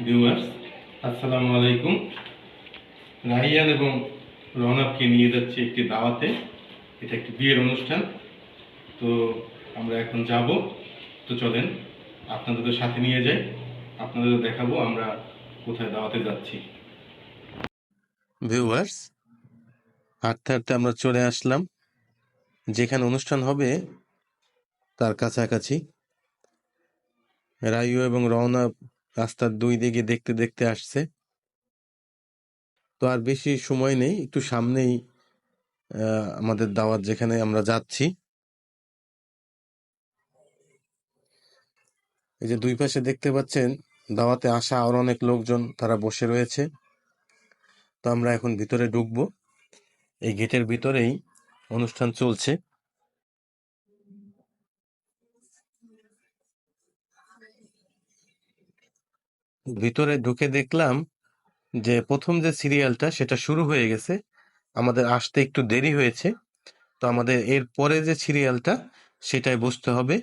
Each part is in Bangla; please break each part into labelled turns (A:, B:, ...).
A: ভিউয়ার্স, আসসালামু আলাইকুম। রাহিয়ান এবং রওনাককে নিয়ে যাচ্ছি একটি দাওয়াতে। এটা একটি বিয়ের অনুষ্ঠান। তো আমরা এখন যাব। তো চলেন আপনাদের সাথে নিয়ে যাই, আপনাদের দেখাবো আমরা কোথায় দাওয়াতে যাচ্ছি। ভিউয়ার্স, হাঁটতে হাঁটতে আমরা চলে আসলাম যেখানে অনুষ্ঠান হবে তার কাছাকাছি। রাইও এবং রওনা রাস্তার দুই দিকে দেখতে দেখতে আসছে। তো আর বেশি সময় নেই, একটু সামনেই আমাদের দাওয়াত যেখানে আমরা যাচ্ছি। এই যে দুই পাশে দেখতে পাচ্ছেন দাওয়াতে আসা আর অনেক লোকজন তারা বসে রয়েছে। তো আমরা এখন ভিতরে ঢুকবো। এই গেটের ভিতরেই অনুষ্ঠান চলছে। ভিতরে ঢুকে দেখলাম যে প্রথম যে সিরিয়ালটা সেটা শুরু হয়ে গেছে। আমাদের আসতে একটু দেরি হয়েছে। তো আমাদের এর পরে যে সিরিয়ালটা সেটাই বসতে হবে।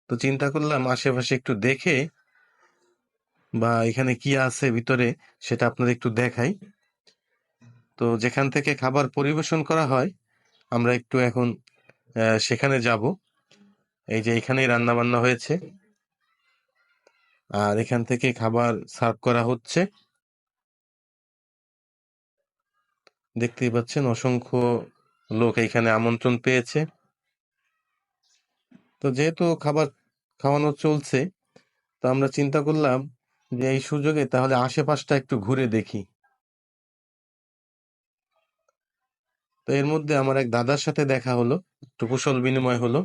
A: তো চিন্তা করলাম আশেপাশে একটু দেখে বা এখানে কি আছে ভিতরে সেটা আপনাদের একটু দেখাই। তো যেখান থেকে খাবার পরিবেশন করা হয় আমরা একটু এখন সেখানে যাব। এই যে এখানেই রান্না বান্না হয়েছে আর এখান থেকে খাবার সার্ভ করা হচ্ছে। দেখতেই পাচ্ছেন অসংখ্য লোক এখানে আমন্ত্রণ পেয়েছে। তো যেহেতু খাবার খাওয়ানো চলছে, তো আমরা চিন্তা করলাম যে এই সুযোগে তাহলে আশেপাশটা একটু ঘুরে দেখি। তো এর মধ্যে আমার এক দাদার সাথে দেখা হলো, একটু কুশল বিনিময় হলো।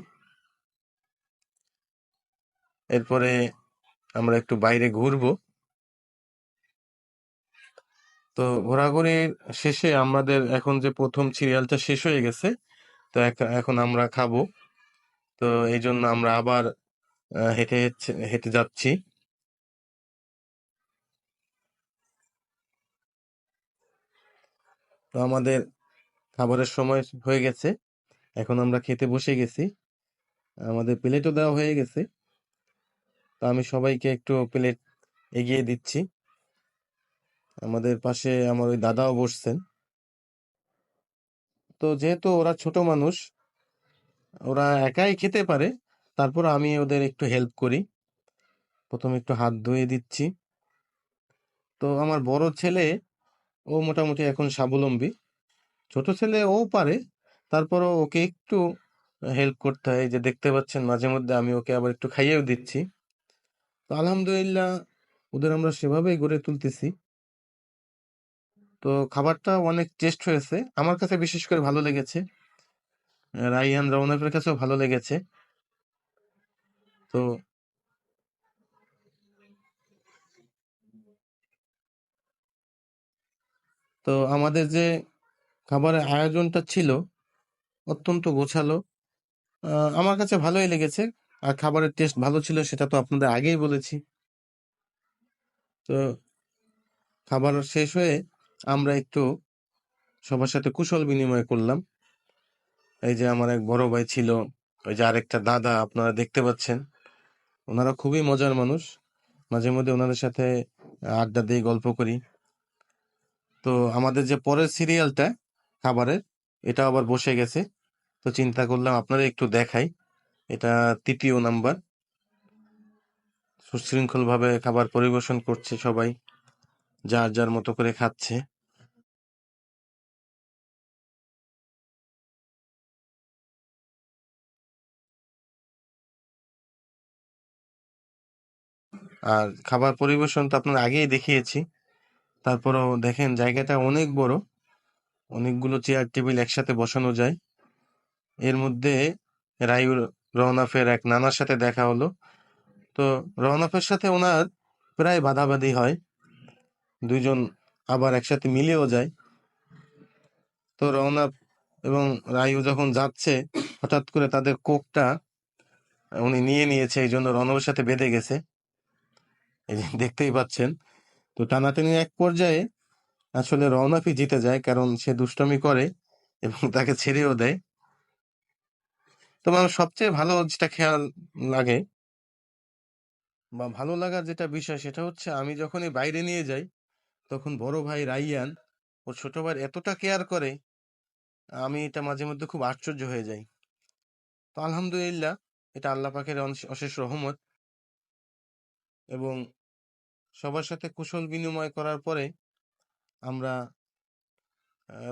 A: এরপরে আমরা একটু বাইরে ঘুরবো। তো ঘোরাঘুরির শেষে আমাদের এখন যে প্রথম সিরিয়ালটা শেষ হয়ে গেছে, তো এখন আমরা খাবো। তো এই জন্য আমরা আবার হেঁটে হেঁটে যাচ্ছি। তো আমাদের খাবারের সময় হয়ে গেছে, এখন আমরা খেতে বসে গেছি। আমাদের প্লেটও দেওয়া হয়ে গেছে। তো আমি সবাইকে একটু প্লেট এগিয়ে দিচ্ছি। আমাদের পাশে আমার ওই দাদাও বসছেন। তো যেহেতু ওরা ছোট মানুষ, ওরা একাই খেতে পারে, তারপর আমি ওদের একটু হেল্প করি। প্রথমে একটু হাত ধুয়ে দিচ্ছি। তো আমার বড় ছেলে, ও মোটামুটি এখন স্বাবলম্বী। ছোট ছেলে ও পারে, তারপরও ওকে একটু হেল্প করতে হয়। এই যে দেখতে পাচ্ছেন মাঝে মধ্যে আমি ওকে আবার একটু খাইয়েও দিচ্ছি। তো আলহামদুলিল্লাহ ওদের আমরা সেভাবেই গড়ে তুলতেছি। তো খাবারটা অনেক টেস্ট হয়েছে, আমার কাছে বিশেষ করে ভালো লেগেছে। রাইহান রওনাকের কাছেও ভালো লেগেছে। তো তো আমাদের যে খাবারের আয়োজনটা ছিল অত্যন্ত গোছালো। আমার কাছে ভালোই লেগেছে। আর খাবারের টেস্ট ভালো ছিল সেটা তো আপনাদের আগেই বলেছি। তো খাবার শেষ হয়ে আমরা একটু সবার সাথে কুশল বিনিময় করলাম। এই যে আমার এক বড় ভাই ছিল, ওই যে আরেকটা দাদা আপনারা দেখতে পাচ্ছেন, ওনারা খুবই মজার মানুষ। মাঝে মধ্যে ওনাদের সাথে আড্ডা দিয়ে গল্প করি। তো আমাদের যে পরের সিরিয়ালটা খাবারের, এটা আবার বসে গেছে। তো চিন্তা করলাম আপনারা একটু দেখাই। এটা ৩য় নাম্বার। সুশৃঙ্খল ভাবে খাবার পরিবেশন করছে সবাই, যার যার মতো করে খাচ্ছে। আর খাবার পরিবেশন তো আপনার আগেই দেখিয়েছি। তারপরেও দেখেন জায়গাটা অনেক বড়, অনেকগুলো চেয়ার টেবিল একসাথে বসানো যায়। এর মধ্যে রায়ুর রওনাফের এক নানার সাথে দেখা হলো। তো রওনাফের সাথে ওনার প্রায় বাদাবাদি হয়, দুইজন আবার একসাথে মিলেও যায়। তো রওনাফ এবং রায়ু যখন যাচ্ছে, হঠাৎ করে তাদের কোকটা উনি নিয়ে নিয়েছে, এই জন্য রণবের সাথে বেঁধে গেছে। এই যে দেখতেই পাচ্ছেন। তো টানাটানির এক পর্যায়ে আসলে রওনাফই জিতে যায়, কারণ সে দুষ্টামি করে এবং তাকে ছেড়েও দেয়। তবে আমার সবচেয়ে ভালো যেটা খেয়াল লাগে, বা ভালো লাগার যেটা বিষয় সেটা হচ্ছে আমি যখনই বাইরে নিয়ে যাই তখন বড় ভাই রাইয়ান ওর ছোট ভাই এতটা কেয়ার করে, আমি এটা মাঝে মধ্যে খুব আশ্চর্য হয়ে যাই। তো আলহামদুলিল্লাহ, এটা আল্লাহ পাকের অশেষ রহমত। এবং সবার সাথে কুশল বিনিময় করার পরে আমরা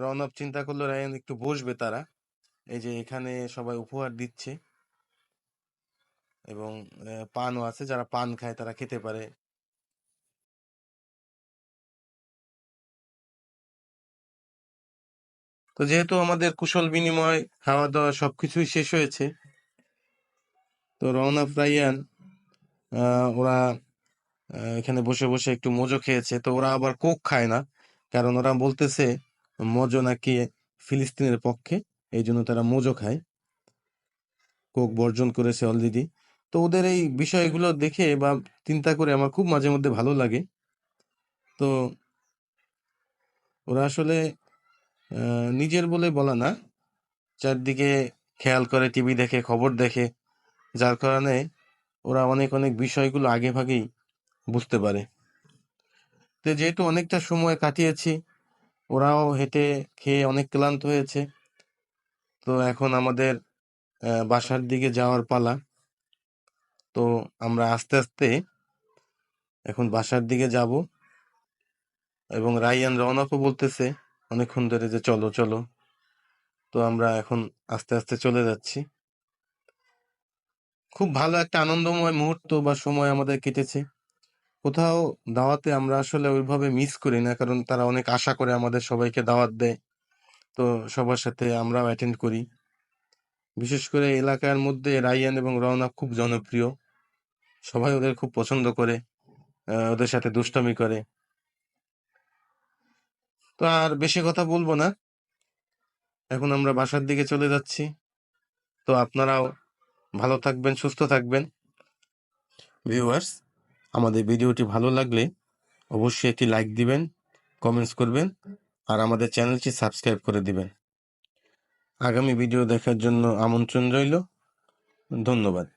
A: রওনা চিন্তা করলো রায়ান একটু বসবে তারা, এই যে এখানে সবাই উপহার দিচ্ছে এবং পানও আছে, যারা পান খায় তারা খেতে পারে। তো যেহেতু আমাদের কুশল বিনিময় খাওয়া দাওয়া সবকিছুই শেষ হয়েছে, তো রওনা রায়ান ওরা এখানে বসে বসে একটু মোজো খেয়েছে। তো ওরা আবার কোক খায় না, কারণ ওরা বলতেছে মোজো নাকি ফিলিস্তিনের পক্ষে, এই জন্য তারা মোজো খায়, কোক বর্জন করেছে অলরেডি। তো ওদের এই বিষয়গুলো দেখে বা চিন্তা করে আমার খুব মাঝে মধ্যে ভালো লাগে। তো ওরা আসলে নিজের বলে বলা না, চারদিকে খেয়াল করে, টিভি দেখে, খবর দেখে, যার কারণে ওরা অনেক অনেক বিষয়গুলো আগে ভাগেই বুঝতে পারে। তো যেহেতু অনেকটা সময় কাটিয়েছি, ওরাও হেঁটে খেয়ে অনেক ক্লান্ত হয়েছে, তো এখন আমাদের বাসার দিকে যাওয়ার পালা। তো আমরা আস্তে আস্তে এখন বাসার দিকে যাব, এবং রাইয়ান রওনাকও বলতেছে অনেকক্ষণ ধরে যে চলো চলো। তো আমরা এখন আস্তে আস্তে চলে যাচ্ছি। খুব ভালো একটা আনন্দময় মুহূর্ত বা সময় আমাদের কেটেছে। কোথাও দাওয়াতে আমরা আসলে ওইভাবে মিস করি না, কারণ তারা অনেক আশা করে আমাদের সবাইকে দাওয়াত দেয়। তো সবার সাথে আমরাও অ্যাটেন্ড করি। বিশেষ করে এলাকার মধ্যে রাইয়ান এবং রওনা খুব জনপ্রিয়, সবাই ওদের খুব পছন্দ করে, ওদের সাথে দুষ্টামি করে। তো আর বেশি কথা বলবো না, এখন আমরা বাসার দিকে চলে যাচ্ছি। তো আপনারাও ভালো থাকবেন, সুস্থ থাকবেন। ভিউয়ার্স, আমাদের ভিডিওটি ভালো লাগলে অবশ্যই একটি লাইক দিবেন, কমেন্টস করবেন, আর আমাদের চ্যানেলটি সাবস্ক্রাইব করে দিবেন। আগামী ভিডিও দেখার জন্য আমন্ত্রণ রইল। ধন্যবাদ।